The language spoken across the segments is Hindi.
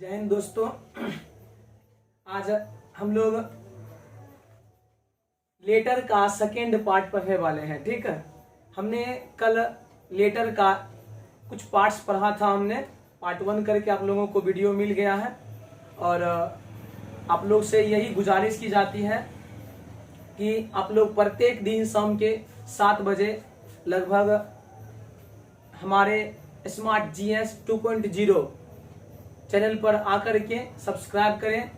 जय हिंद दोस्तों। आज हम लोग लेटर का सेकेंड पार्ट पढ़ने वाले हैं। ठीक है, हमने कल लेटर का कुछ पार्ट्स पढ़ा था। हमने पार्ट 1 करके आप लोगों को वीडियो मिल गया है और आप लोग से यही गुजारिश की जाती है कि आप लोग प्रत्येक दिन शाम के 7 बजे लगभग हमारे स्मार्ट जीएस 2.0 चैनल पर आकर के सब्सक्राइब करें,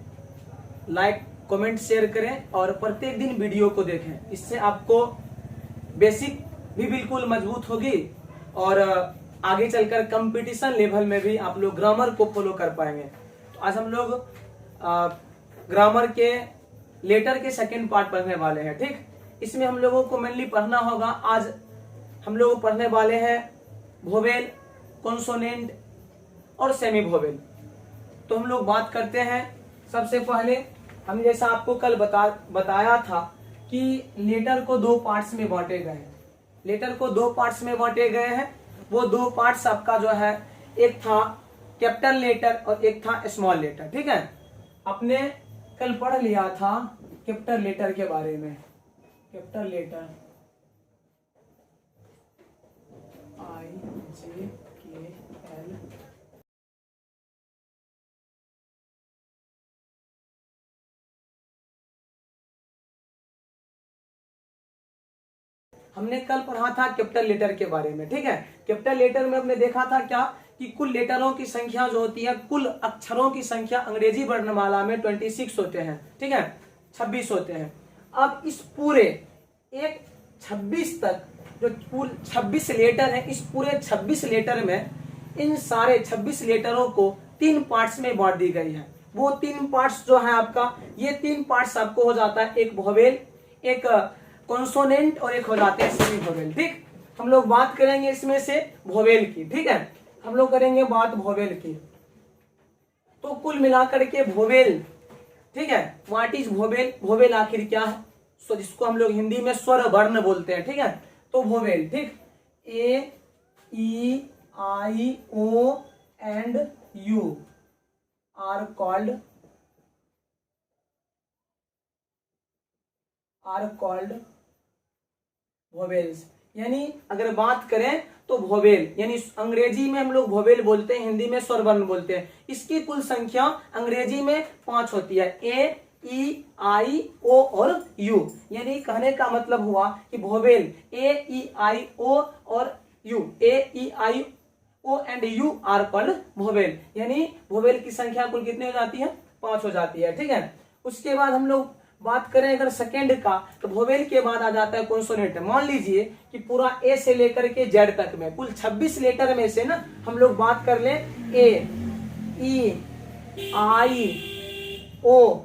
लाइक कमेंट शेयर करें और प्रत्येक दिन वीडियो को देखें। इससे आपको बेसिक भी बिल्कुल मजबूत होगी और आगे चलकर कंपटीशन लेवल में भी आप लोग ग्रामर को फॉलो कर पाएंगे। तो आज हम लोग ग्रामर के लेटर के सेकेंड पार्ट पढ़ने वाले हैं। ठीक, इसमें हम लोगों को मेनली पढ़ना होगा। आज हम लोग पढ़ने वाले हैं वोवेल, कॉन्सोनेंट और सेमी वोवेल। तो हम लोग बात करते हैं। सबसे पहले हम जैसा आपको कल बताया था कि लेटर को 2 पार्ट्स में बांटे गए हैं। लेटर को 2 पार्ट्स में बांटे गए हैं। वो 2 पार्ट्स आपका जो है, एक था कैपिटल लेटर और एक था स्मॉल लेटर। ठीक है, आपने कल पढ़ लिया था कैपिटल लेटर के बारे में। कैपिटल लेटर IJKL, हमने कल पढ़ा था कैपिटल लेटर के बारे में। ठीक है, कैपिटल लेटर में हमने देखा था क्या कि कुल लेटरों की संख्या जो होती है, कुल अक्षरों की संख्या अंग्रेजी वर्णमाला में 26 होते हैं। ठीक है, 26 होते हैं। अब इस पूरे एक 26 तक जो कुल 26 लेटर है, इस पूरे 26 लेटर में इन सारे 26 लेटरों को 3 पार्ट्स में बांट दी गई है। वो 3 पार्ट्स जो है आपका, ये 3 पार्ट्स आपको हो जाता है, एक वोवेल, एक कॉन्सोनेंट और एक हो जाते हैं सेमी वोवेल। ठीक, हम लोग बात करेंगे इसमें से वोवेल की। ठीक है, हम लोग करेंगे बात वोवेल की। तो कुल मिलाकर के वोवेल, ठीक है, व्हाट इज वोवेल? वोवेल आखिर क्या है? सो जिसको हम लोग हिंदी में स्वर वर्ण बोलते हैं। ठीक है, तो वोवेल, ठीक, A, E, I, O and U are called vowels. यानी अगर बात करें तो वोवेल, यानी अंग्रेजी में हम लोग वोवेल बोलते हैं, हिंदी में स्वर वर्ण बोलते हैं। इसकी कुल संख्या अंग्रेजी में 5 होती है, A, E, I, O और U। यानी कहने का मतलब हुआ कि vowel A, E, I, O और U, A, E, I, O and U are called vowel. यानी वोवेल की संख्या कुल कितनी हो जाती है? 5 हो जाती है। ठीक है, उसके बाद हम लोग बात करें अगर सेकेंड का, तो वोवेल के बाद आ जाता है कॉन्सोनेंट। मान लीजिए कि पूरा ए से लेकर के जेड तक में कुल 26 लेटर में से ना हम लोग बात कर लें A, E, I, O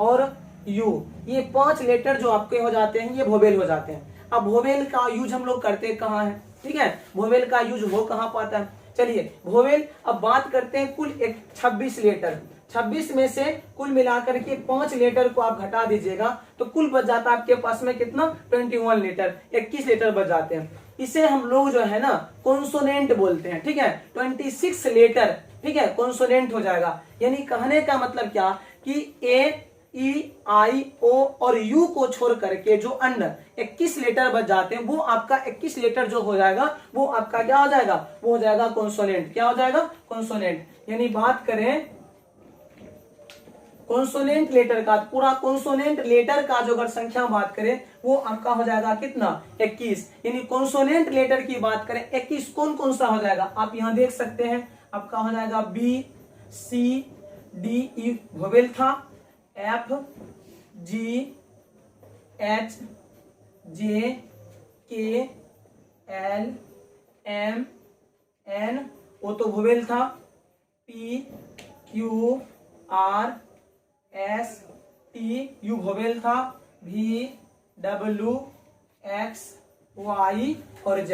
और U, ये 5 लेटर जो आपके हो जाते हैं, ये वोवेल हो जाते हैं। अब वोवेल का यूज हम लोग करते कहाँ है? ठीक है, वोवेल का यूज हो कहाँ पाता है? चलिए वोवेल, अब बात करते हैं कुल 26 लेटर। 26 में से कुल मिलाकर के 5 लेटर को आप घटा दीजिएगा तो कुल बच जाता है आपके पास में कितना? 21 लेटर, 21 लेटर बच जाते हैं। इसे हम लोग जो है ना कॉन्सोनेंट बोलते हैं। ठीक है, 26 लेटर, ठीक है, कॉन्सोनेंट हो जाएगा। यानी कहने का मतलब क्या कि A, E, I, O और U को छोड़ करके जो अन्य 21 लेटर बच जाते हैं, वो आपका 21 लेटर जो हो जाएगा वो आपका क्या हो जाएगा? वो हो जाएगा कॉन्सोनेंट। क्या हो जाएगा? कॉन्सोनेंट। यानी बात करें कॉन्सोनेंट लेटर का, पूरा कॉन्सोनेंट लेटर का जो अगर संख्या बात करें वो आपका हो जाएगा कितना? 21। यानी कॉन्सोनेंट लेटर की बात करें 21 कौन कौन सा हो जाएगा? आप यहां देख सकते हैं, आपका हो जाएगा B, C, D, E vowel था, F, G, H, J, K, L, M, N, वो तो वोवेल था, P, Q, R, S, T, U vowel था, V, W, X, Y और Z।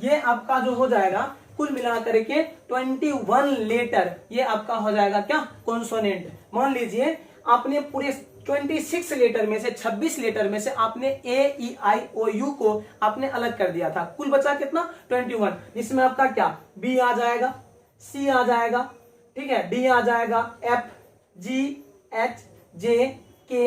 ये आपका जो हो जाएगा कुल मिलाकर के 21 लेटर, ये आपका हो जाएगा क्या? कॉन्सोनेंट। मान लीजिए आपने पूरे 26 लेटर में से 26 लेटर में से आपने A, E, I, O, U को आपने अलग कर दिया था। कुल बचा कितना? 21, जिसमें आपका क्या? B आ जाएगा, C आ जाएगा, ठीक है, डी आ जाएगा, F G H J K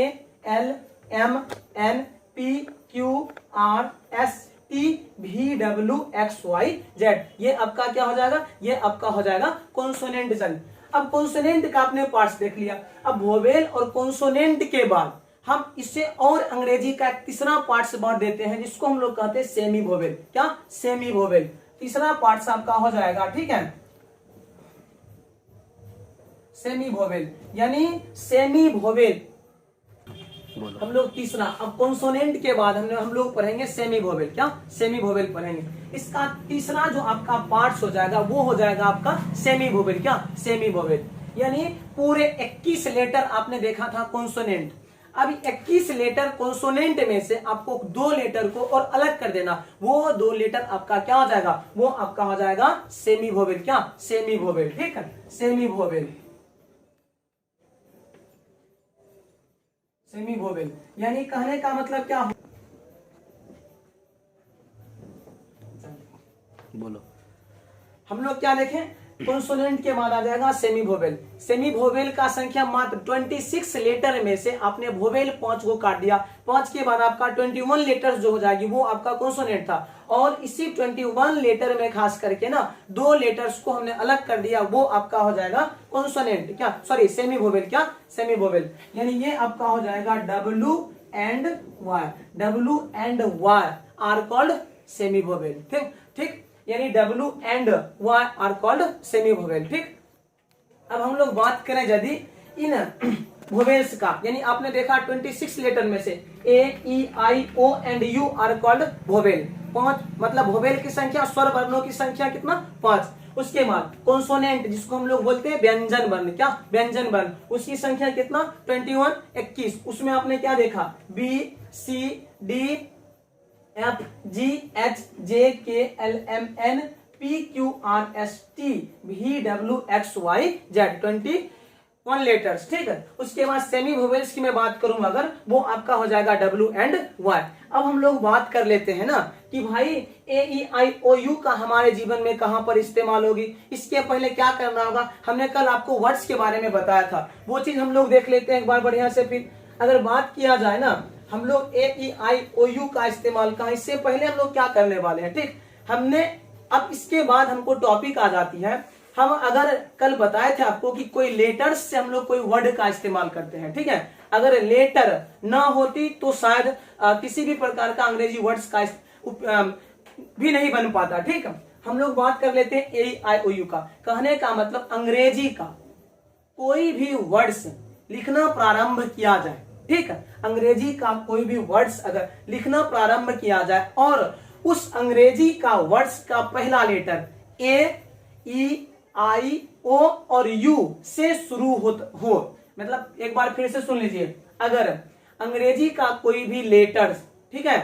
L M N P Q R S T V W X Y Z. ये आपका क्या हो जाएगा, ये आपका हो जाएगा कॉन्सोनेंट संघ। अब कॉन्सोनेंट का आपने पार्ट्स देख लिया। अब वोवेल और कॉन्सोनेंट के बाद हम इससे और अंग्रेजी का एक तीसरा पार्ट्स बांट देते हैं, जिसको हम लोग कहते हैं सेमी वोवेल। क्या, सेमी वोवेल। तीसरा पार्ट्स आपका हो जाएगा, ठीक है, सेमी वोवेल। यानी सेमी वोवेल हम लोग तीसरा, अब कॉन्सोनेंट के बाद हम लोग पढ़ेंगे सेमी वोवेल। क्या, सेमी वोवेल पढ़ेंगे। इसका तीसरा जो आपका पार्ट्स हो जाएगा वो हो जाएगा आपका सेमी वोवेल। क्या, सेमी वोवेल। यानी पूरे 21 लेटर आपने देखा था कॉन्सोनेंट। अब 21 लेटर कॉन्सोनेंट में से आपको 2 लेटर को और अलग कर देना। वो 2 लेटर आपका क्या हो जाएगा, वो आपका हो जाएगा सेमी वोवेल। क्या, सेमी वोवेल। ठीक है, सेमी वोवेल, सेमी वोवेल। यानी कहने का मतलब क्या, बोलो। हम लोग क्या देखें, कॉन्सोनेंट के बाद आ जाएगा सेमी वोवेल। सेमी वोवेल का संख्या मात्र 26 लेटर में से आपने वोवेल 5 को काट दिया। 5 के बाद आपका 21 लेटर जो हो जाएगी वो आपका कॉन्सोनेंट था। और इसी 21 लेटर में खास करके ना 2 लेटर्स को हमने अलग कर दिया, वो आपका हो जाएगा कॉन्सोनेंट। क्या, सॉरी, सेमी वोवेल। क्या, सेमी वोवेल। यानी ये आपका हो जाएगा W and Y. W and Y are called semi vowel. ठीक ठीक, यानी W and Y are called semi vowel. ठीक, अब हम लोग बात करें यदि इन वोवेल्स का, यानी आपने देखा 26 लेटर में से A, E, I, O and U are called vowel. 5 मतलब वोवेल की संख्या, स्वर वर्णों की संख्या कितना, 5। उसके बाद कॉन्सोनेंट जिसको हम लोग बोलते हैं व्यंजन वर्ण। क्या, व्यंजन वर्ण, उसकी संख्या कितना, 21, 21। उसमें आपने क्या देखा, B, C, D, F G H J K L M N P Q R S T V W X Y Z, 21 letters. ठीक है, उसके बाद सेमी वोवेल्स की मैं बात करूं अगर, वो आपका हो जाएगा W एंड Y। अब हम लोग बात कर लेते हैं ना कि भाई A, E, I, O, U का हमारे जीवन में कहां पर इस्तेमाल होगी। इसके पहले क्या करना होगा, हमने कल आपको वर्ड्स के बारे में बताया था, वो चीज हम लोग देख लेते हैं एक बार बढ़िया से। फिर अगर बात किया जाए ना, हम लोग A, E, I, O, U का इस्तेमाल कहा, इससे पहले हम लोग क्या करने वाले हैं। ठीक, हमने अब इसके बाद हमको टॉपिक आ जाती है, हम अगर कल बताए थे आपको कि कोई लेटर्स से हम लोग कोई वर्ड का इस्तेमाल करते हैं। ठीक है, अगर लेटर ना होती तो शायद किसी भी प्रकार का अंग्रेजी वर्ड्स का भी नहीं बन पाता। ठीक है, हम लोग बात कर लेते हैं A, I, O, U का। कहने का मतलब अंग्रेजी का कोई भी वर्ड्स लिखना प्रारंभ किया जाए, ठीक है, अंग्रेजी का कोई भी वर्ड्स अगर लिखना प्रारंभ किया जाए और उस अंग्रेजी का वर्ड्स का पहला letter A, E, I, O और U से शुरू हो, मतलब एक बार फिर से सुन लीजिए, अगर अंग्रेजी का कोई भी लेटर्स, ठीक है,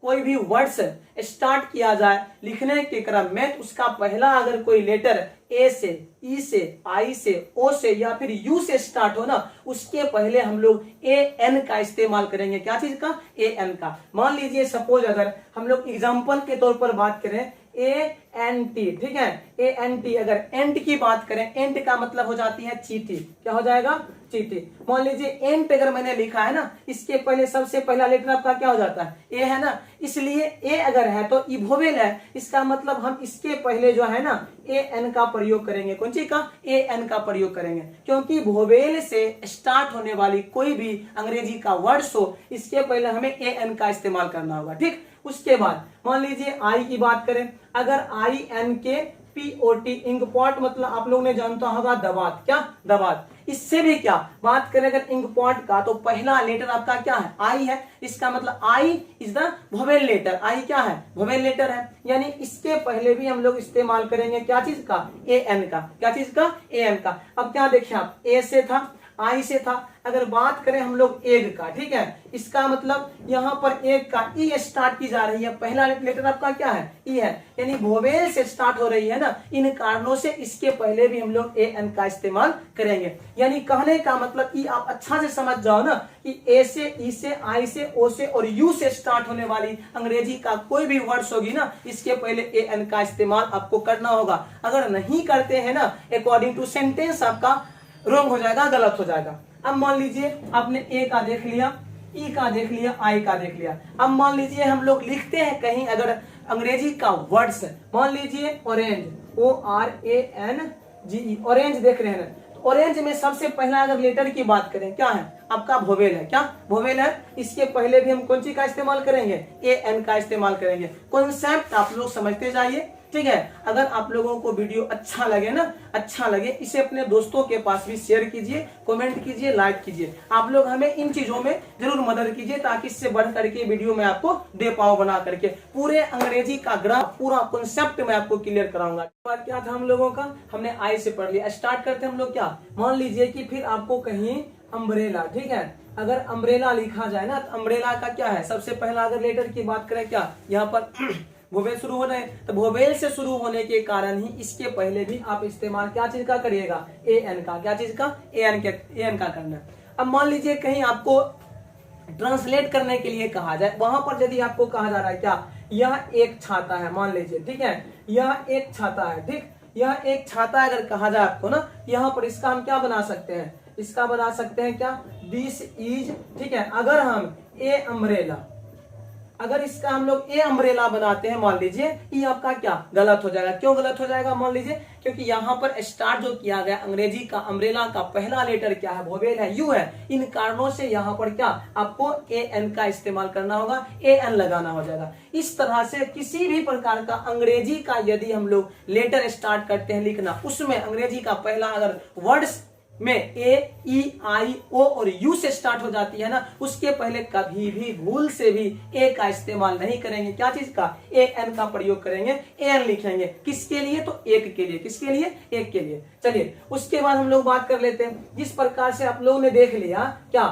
कोई भी वर्ड्स स्टार्ट किया जाए लिखने के क्रम में, उसका पहला अगर कोई लेटर A से, E से, I से, O से या फिर U से स्टार्ट हो ना, उसके पहले हम लोग AN का इस्तेमाल करेंगे। क्या चीज का, AN का। मान लीजिए सपोज अगर हम लोग एग्जांपल के तौर पर बात करें ANT, ठीक है, ANT, अगर एंट की बात करें, एंट का मतलब हो जाती है चींटी। क्या हो जाएगा, चींटी। मान लीजिए एंट अगर मैंने लिखा है ना, इसके पहले सबसे पहला लेटर आपका क्या हो जाता है, ए है ना, इसलिए ए अगर है तो ई वोवेल है, इसका मतलब हम इसके पहले जो है ना AN का प्रयोग करेंगे। कौन सी का, AN का प्रयोग करेंगे, क्योंकि वोवेल से स्टार्ट होने वाली कोई भी अंग्रेजी का वर्ड्स हो, इसके पहले हमें AN का इस्तेमाल करना होगा। ठीक, उसके बाद मान लीजिए आई की बात करें, अगर INKPOT, इंकपॉट मतलब आप लोग ने जानता होगा दवात। क्या, दवात। इससे भी क्या बात करें अगर इंकपॉट का, तो पहला लेटर आपका क्या है, आई है, इसका मतलब I is the vowel letter. आई क्या है, वोवेल लेटर है, यानी इसके पहले भी हम लोग इस्तेमाल करेंगे क्या चीज का, AN का। क्या चीज का, AN का। अब क्या देखिए आप, A से था, आई से था। अगर बात करें हम लोग एग का, ठीक है, इसका मतलब यहाँ पर एग का ई स्टार्ट की जा रही है, पहला लेटर आपका क्या है, ई है, यानी वोवेल से स्टार्ट हो रही है ना, इन कारणों से इसके पहले भी हम लोग ए एन का इस्तेमाल करेंगे। यानी कहने का मतलब ई आप अच्छा से समझ जाओ ना कि ए से, ई से, आई से, ओ से और यू से स्टार्ट होने वाली अंग्रेजी का कोई भी वर्ड्स होगी ना, इसके पहले ए एन का इस्तेमाल आपको करना होगा। अगर नहीं करते हैं ना, अकॉर्डिंग टू सेंटेंस आपका रॉन्ग हो जाएगा, गलत हो जाएगा। अब मान लीजिए आपने ए का देख लिया, ई का देख लिया, आई का देख लिया। अब मान लीजिए हम लोग लिखते हैं कहीं अगर अंग्रेजी का वर्ड्स, मान लीजिए ऑरेंज, ORANGE, ऑरेंज देख रहे हैं। तो ऑरेंज में सबसे पहला अगर लेटर की बात करें, क्या है आपका, वोवेल है। क्या वोवेल है? इसके पहले भी हम कौन सी का इस्तेमाल करेंगे, AN का इस्तेमाल करेंगे। कॉन्सेप्ट आप लोग समझते जाइए, ठीक है। अगर आप लोगों को वीडियो अच्छा लगे ना, अच्छा लगे, इसे अपने दोस्तों के पास भी शेयर कीजिए, कमेंट कीजिए, लाइक कीजिए। आप लोग हमें इन चीजों में जरूर मदद कीजिए ताकि इससे बढ़ करके वीडियो मैं आपको दे पाऊं बना करके। पूरे अंग्रेजी का ग्राफ, पूरा कॉन्सेप्ट मैं आपको क्लियर कराऊंगा। क्या था हम लोगों का, हमने आई से पढ़ लिया। स्टार्ट करते हम लोग क्या, मान लीजिए कि फिर आपको कहीं अम्ब्रेला, ठीक है, अगर अम्ब्रेला लिखा जाए ना, तो अम्ब्रेला का क्या है, सबसे पहला अगर लेटर की बात करें, क्या यहाँ पर वोवेल शुरू हो रहे हैं, तो वोवेल से शुरू होने के कारण ही इसके पहले भी आप इस्तेमाल क्या चीज का करिएगा, AN का। क्या चीज का, AN का करना। अब मान लीजिए कहीं आपको ट्रांसलेट करने के लिए कहा जाए, वहां पर यदि आपको कहा जा रहा है क्या, यह एक छाता है, मान लीजिए, ठीक है, यह एक छाता है, ठीक, यह एक छाता अगर कहा जाए आपको ना, यहाँ पर इसका हम क्या बना सकते हैं, इसका बना सकते हैं क्या, दिस इज, ठीक है। अगर हम ए अम्ब्रेला, अगर इसका हम लोग ए अम्ब्रेला बनाते हैं, मान लीजिए, ये आपका क्या गलत हो जाएगा। क्यों गलत हो जाएगा, मान लीजिए, क्योंकि यहाँ पर स्टार्ट जो किया गया अंग्रेजी का अम्ब्रेला का पहला लेटर क्या है, वोवेल है, यू है। इन कारणों से यहाँ पर क्या आपको AN का इस्तेमाल करना होगा, AN लगाना हो जाएगा। इस तरह से किसी भी प्रकार का अंग्रेजी का यदि हम लोग लेटर स्टार्ट करते हैं लिखना, उसमें अंग्रेजी का पहला अगर वर्ड्स में A, E, I, O और U से स्टार्ट हो जाती है ना, उसके पहले कभी भी भूल से भी A का इस्तेमाल नहीं करेंगे। क्या चीज का, AN का प्रयोग करेंगे, AN लिखेंगे। किसके लिए, तो एक के लिए। किसके लिए, एक के लिए। चलिए उसके बाद हम लोग बात कर लेते हैं, जिस प्रकार से आप लोगों ने देख लिया, क्या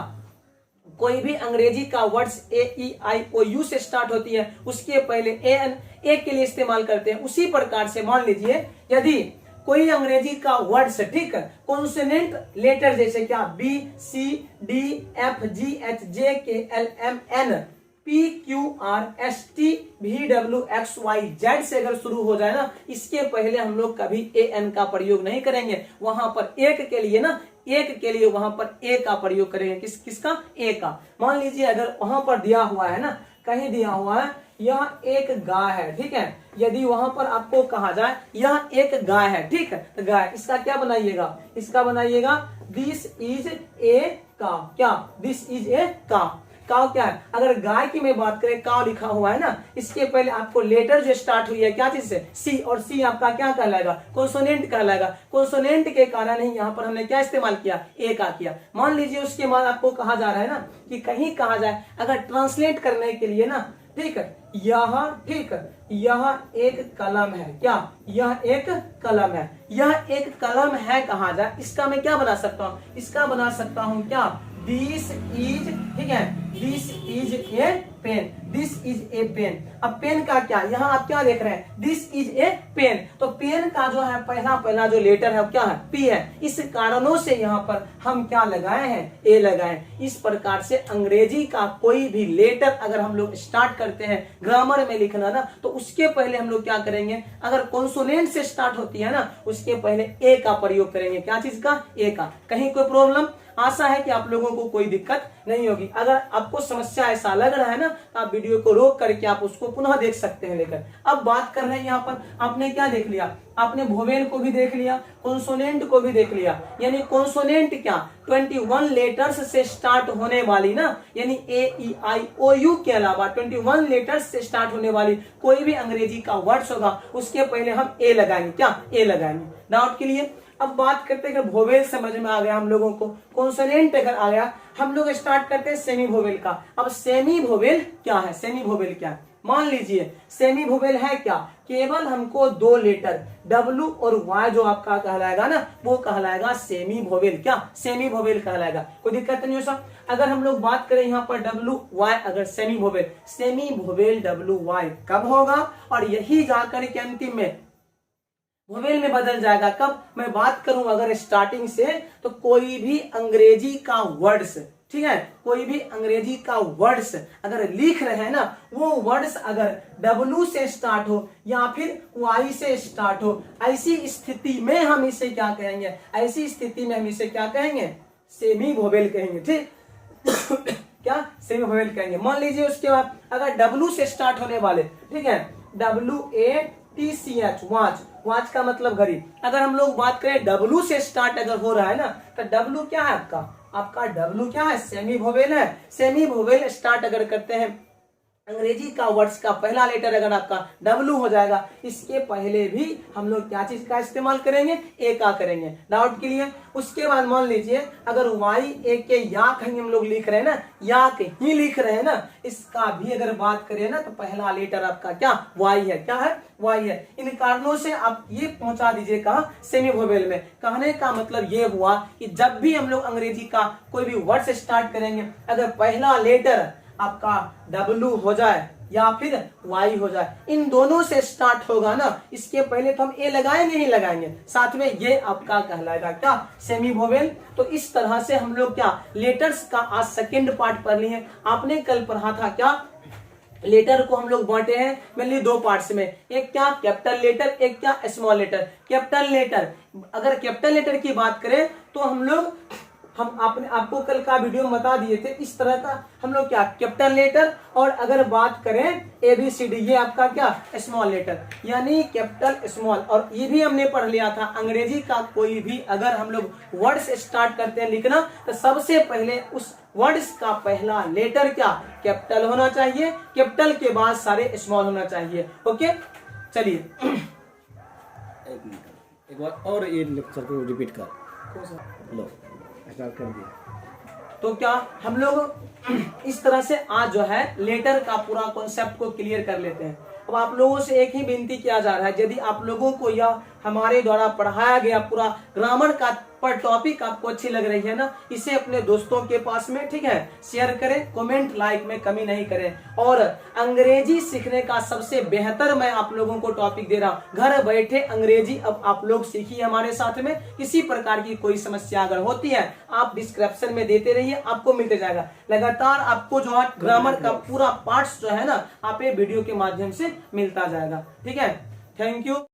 कोई भी अंग्रेजी का words A, E, I, O, U से स्टार्ट होती है, उसके पहले AN, एक के लिए इस्तेमाल करते हैं। उसी प्रकार से मान लीजिए यदि कोई अंग्रेजी का वर्ड्स, ठीक है, कॉन्सोनेंट लेटर जैसे क्या, B, C, D, F, G, H, J, K, L, M, N, P, Q, R, S, T, V, W, X, Y, Z से अगर शुरू हो जाए ना, इसके पहले हम लोग कभी AN का प्रयोग नहीं करेंगे। वहां पर एक के लिए ना, एक के लिए वहां पर A का प्रयोग करेंगे। किसका, A का। मान लीजिए अगर वहां पर दिया हुआ है ना, कहीं दिया हुआ है यह एक गाय है, ठीक है, यदि वहां पर आपको कहा जाए यह एक गाय है, ठीक है, तो गाय, इसका क्या बनाइएगा, इसका बनाइएगा दिस इज ए काउ। क्या, this is a cow. Cow क्या है, अगर गाय की मैं बात करें, काउ लिखा हुआ है ना, इसके पहले आपको लेटर जो स्टार्ट हुई है क्या चीज से, सी, और सी आपका क्या कहलाएगा, कॉन्सोनेंट कहलाएगा। कॉन्सोनेंट के कारण ही यहाँ पर हमने क्या इस्तेमाल किया, ए का किया। मान लीजिए उसके बाद आपको कहा जा रहा है ना कि कहीं कहा जाए अगर ट्रांसलेट करने के लिए ना, ठीक है, यह, ठीक है, यह एक कलम है। क्या, यह एक कलम है, यह एक कलम है कहा जाए, इसका मैं क्या बना सकता हूँ, इसका बना सकता हूँ क्या, दिस इज, ठीक है, this is a pen, this is a pen. अब पेन का क्या, यहाँ आप क्या देख रहे हैं, दिस इज ए पेन, तो पेन का जो है पहला जो लेटर है क्या है, P है। इस कारणों से यहाँ पर हम क्या लगाए हैं, A लगाए। इस प्रकार से अंग्रेजी का कोई भी लेटर अगर हम लोग स्टार्ट करते हैं ग्रामर में लिखना ना, तो उसके पहले हम लोग क्या करेंगे, अगर कॉन्सोनेंट से स्टार्ट होती है ना, उसके पहले A का प्रयोग करेंगे। क्या चीज का, A का। कहीं कोई प्रॉब्लम, आशा है कि आप लोगों को कोई दिक्कत नहीं होगी। अगर आपको समस्या ऐसा लग रहा है ना, तो आप वीडियो को रोक करके आप उसको पुनः देख सकते हैं लेकर। अब बात कर रहे हैं यहाँ पर, आपने क्या देख लिया, आपने वोवेल को भी देख लिया, कॉन्सोनेंट को भी देख लिया। यानी कॉन्सोनेंट क्या, 21 लेटर्स से स्टार्ट होने वाली ना, यानी A, E, I, O, U के अलावा 21 लेटर्स से स्टार्ट होने वाली कोई भी अंग्रेजी का वर्ड्स होगा, उसके पहले हम A लगाएंगे। क्या, A लगाएंगे। डाउट के लिए अब बात करते हैं कि वोवेल समझ में आ गया हम लोगों को, कॉन्सोनेंट अगर आ गया, हम लोग स्टार्ट करते हैं सेमी वोवेल का। अब सेमी वोवेल क्या है, सेमी वोवेल क्या है, मान लीजिए सेमी वोवेल है क्या, केवल हमको दो लेटर W और Y जो आपका कहलाएगा ना, वो कहलाएगा सेमी वोवेल। क्या सेमी वोवेल कहलाएगा, कोई दिक्कत नहीं हो सकता। अगर हम लोग बात करें यहाँ पर WY, अगर सेमी वोवेल WY कब होगा, और यही जाकर के अंतिम में वोवेल में बदल जाएगा कब, मैं बात करूं अगर स्टार्टिंग से, तो कोई भी अंग्रेजी का वर्ड्स, ठीक है, कोई भी अंग्रेजी का वर्ड्स अगर लिख रहे हैं ना, वो वर्ड्स अगर W से स्टार्ट हो या फिर Y से स्टार्ट हो, ऐसी स्थिति में हम इसे क्या कहेंगे, ऐसी स्थिति में हम इसे क्या कहेंगे, सेमी वोवेल कहेंगे। ठीक क्या सेमी वोवेल कहेंगे। मान लीजिए उसके बाद अगर W से स्टार्ट होने वाले, ठीक है, WATCH वाच का मतलब घड़ी, अगर हम लोग बात करें W से स्टार्ट अगर हो रहा है ना, तो W क्या है आपका W क्या है, सेमी वोवेल है। सेमी वोवेल स्टार्ट अगर करते हैं, अंग्रेजी का वर्ड्स का पहला लेटर अगर आपका W हो जाएगा, इसके पहले भी हम लोग क्या चीज का इस्तेमाल करेंगे, ए का करेंगे, डाउट के लिए। उसके बाद मान लीजिए अगर YA के या कहीं हम लोग लिख रहे हैं ना, या के ही लिख रहे हैं ना, इसका भी अगर बात करें ना, तो पहला लेटर आपका क्या Y है, क्या है, Y है। इन कारणों से आप ये पहुंचा दीजिए कहा, सेमी वोवेल में। कहने का मतलब ये हुआ कि जब भी हम लोग अंग्रेजी का कोई भी वर्ड से स्टार्ट करेंगे, अगर पहला लेटर आपका W हो जाए या फिर Y हो जाए, इन दोनों से स्टार्ट होगा ना, इसके पहले तो हम ए लगाएंगे ही लगाएंगे, साथ में ये आपका कहलाएगा क्या, सेमी वोवेल। तो इस तरह से हम लोग क्या लेटर्स का आज सेकेंड पार्ट पढ़ लिए। आपने कल पढ़ा था क्या, लेटर को हम लोग बांटे हैं मेनली दो पार्ट्स में, एक क्या कैपिटल लेटर, एक क्या स्मॉल लेटर। कैपिटल लेटर, अगर कैपिटल लेटर की बात करें तो हम लोग आपको कल का वीडियो में बता दिए थे, इस तरह का हम लोग क्या कैपिटल लेटर, और अगर बात करें ABCD, ये आपका क्या स्मॉल लेटर, यानी कैपिटल स्मॉल। और ये भी हमने पढ़ लिया था, अंग्रेजी का कोई भी अगर हम लोग वर्ड्स स्टार्ट करते हैं लिखना, तो सबसे पहले उस वर्ड्स का पहला लेटर क्या कैपिटल होना चाहिए, कैपिटल के बाद सारे स्मॉल होना चाहिए। ओके, चलिए एक बार और ये लेक्चर को रिपीट कर लो, स्टार्ट कर दिया। तो क्या हम लोग इस तरह से आज जो है लेटर का पूरा कॉन्सेप्ट को क्लियर कर लेते हैं। अब आप लोगों से एक ही विनती किया जा रहा है, यदि आप लोगों को यह हमारे द्वारा पढ़ाया गया पूरा ग्रामर का पर टॉपिक आपको अच्छी लग रही है ना, इसे अपने दोस्तों के पास में, ठीक है, शेयर करें, कमेंट लाइक में कमी नहीं करें। और अंग्रेजी सीखने का सबसे बेहतर मैं आप लोगों को टॉपिक दे रहा हूं, घर बैठे अंग्रेजी अब आप लोग सीखिए हमारे साथ में। किसी प्रकार की कोई समस्या अगर होती है, आप डिस्क्रिप्शन में देते रहिए, आपको मिलते जाएगा। लगातार आपको जो है ग्रामर का पूरा पार्ट्स जो है ना, आप ये वीडियो के माध्यम से मिलता जाएगा। ठीक है, थैंक यू।